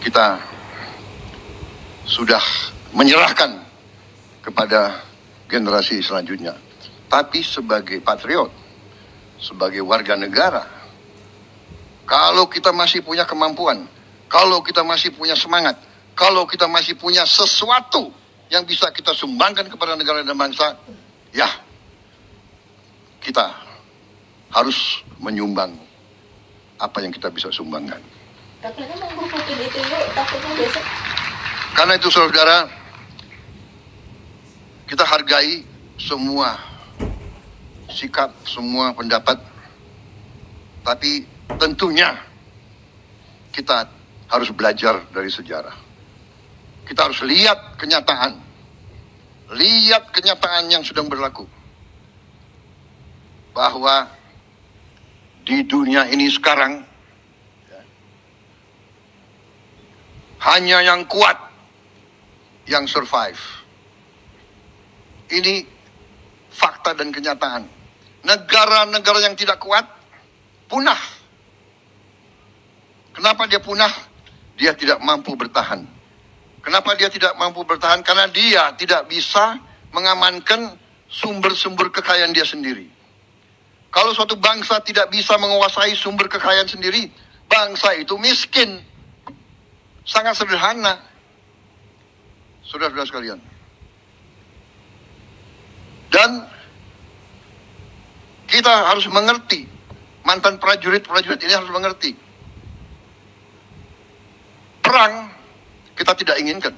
kita sudah menyerahkan kepada generasi selanjutnya. Tapi sebagai patriot, sebagai warga negara, kalau kita masih punya kemampuan, kalau kita masih punya semangat, kalau kita masih punya sesuatu yang bisa kita sumbangkan kepada negara dan bangsa, ya kita harus menyumbang apa yang kita bisa sumbangkan. Takutnya menghukum itu yuk, takutnya besok. Karena itu saudara, kita hargai semua sikap, semua pendapat, tapi tentunya kita harus belajar dari sejarah. Kita harus lihat kenyataan yang sedang berlaku. Bahwa di dunia ini sekarang, hanya yang kuat yang survive. Ini fakta dan kenyataan. Negara-negara yang tidak kuat punah. Kenapa dia punah? Dia tidak mampu bertahan. Kenapa dia tidak mampu bertahan? Karena dia tidak bisa mengamankan sumber-sumber kekayaan dia sendiri. Kalau suatu bangsa tidak bisa menguasai sumber kekayaan sendiri, bangsa itu miskin. Sangat sederhana. Saudara-saudara sekalian. Dan kita harus mengerti, mantan prajurit ini harus mengerti. Perang kita tidak inginkan.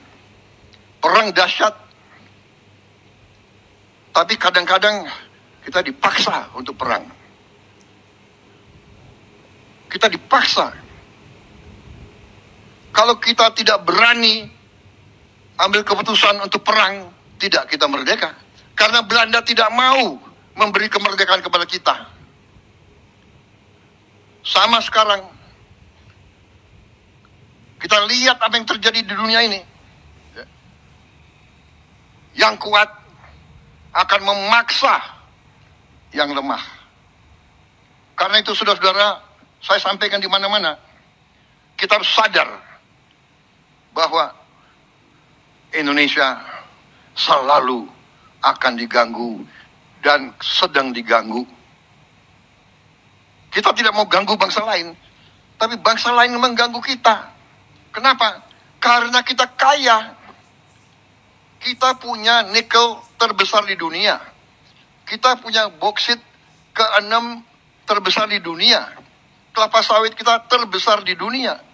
Perang dahsyat. Tapi kadang-kadang kita dipaksa untuk perang. Kita dipaksa. Kalau kita tidak berani ambil keputusan untuk perang, tidak kita merdeka. Karena Belanda tidak mau memberi kemerdekaan kepada kita. Sama sekarang, kita lihat apa yang terjadi di dunia ini. Yang kuat akan memaksa yang lemah. Karena itu saudara-saudara, saya sampaikan di mana-mana, kita harus sadar bahwa Indonesia selalu akan diganggu dan sedang diganggu. Kita tidak mau ganggu bangsa lain, tapi bangsa lain mengganggu kita. Kenapa? Karena kita kaya. Kita punya nikel terbesar di dunia. Kita punya boksit ke-6 terbesar di dunia. Kelapa sawit kita terbesar di dunia.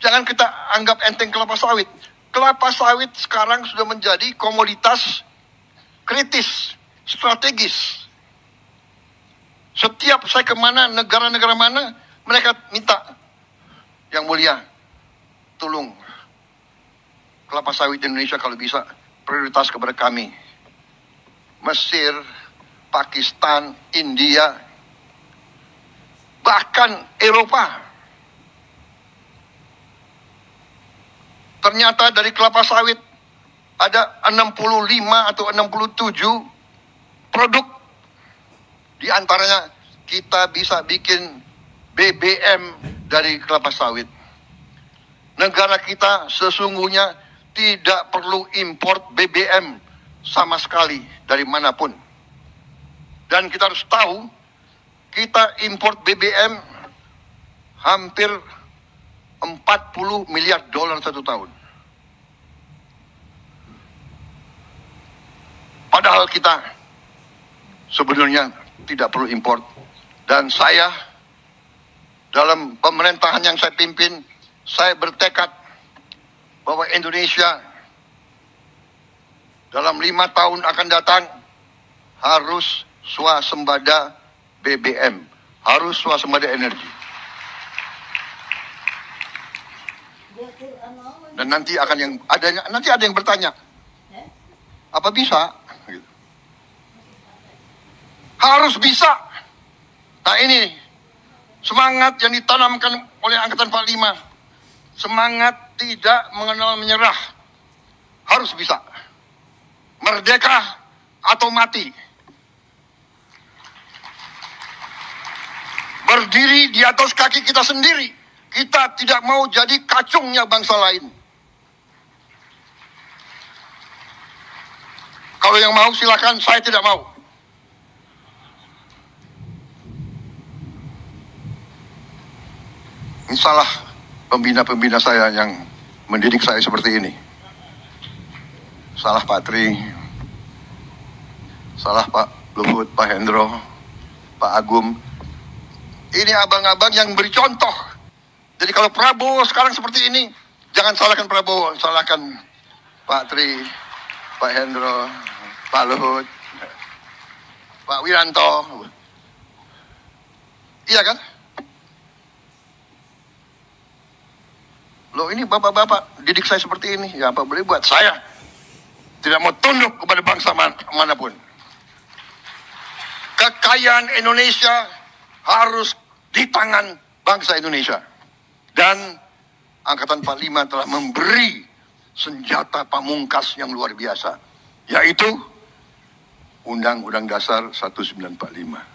Jangan kita anggap enteng kelapa sawit. Kelapa sawit sekarang sudah menjadi komoditas kritis, strategis. Setiap saya kemana, negara-negara mana, mereka minta, yang mulia, tolong kelapa sawit Indonesia kalau bisa prioritas kepada kami. Mesir, Pakistan, India, bahkan Eropa. Ternyata dari kelapa sawit ada 65 atau 67 produk. Di antaranya kita bisa bikin BBM dari kelapa sawit. Negara kita sesungguhnya tidak perlu import BBM sama sekali dari manapun. Dan kita harus tahu, kita import BBM hampir 40 miliar dolar satu tahun. Padahal kita sebenarnya tidak perlu import. Dan saya, dalam pemerintahan yang saya pimpin, saya bertekad bahwa Indonesia dalam 5 tahun akan datang harus swasembada BBM, harus swasembada energi. Dan nanti ada yang bertanya, apa bisa? Gitu. Harus bisa. Nah ini semangat yang ditanamkan oleh Angkatan 45, semangat tidak mengenal menyerah, harus bisa. Merdeka atau mati. Berdiri di atas kaki kita sendiri. Kita tidak mau jadi kacungnya bangsa lain. Kalau yang mau silakan, saya tidak mau. Ini salah pembina-pembina saya yang mendidik saya seperti ini. Salah Pak Tri, salah Pak Luhut, Pak Hendro, Pak Agum. Ini abang-abang yang beri contoh. Jadi kalau Prabowo sekarang seperti ini, jangan salahkan Prabowo, salahkan Pak Tri, Pak Hendro, Pak Luhut, Pak Wiranto. Iya kan? Loh, ini bapak-bapak didik saya seperti ini. Ya apa boleh buat, saya tidak mau tunduk kepada bangsa manapun. Kekayaan Indonesia harus di tangan bangsa Indonesia. Dan Angkatan 45 telah memberi senjata pamungkas yang luar biasa, yaitu Undang-Undang Dasar 1945.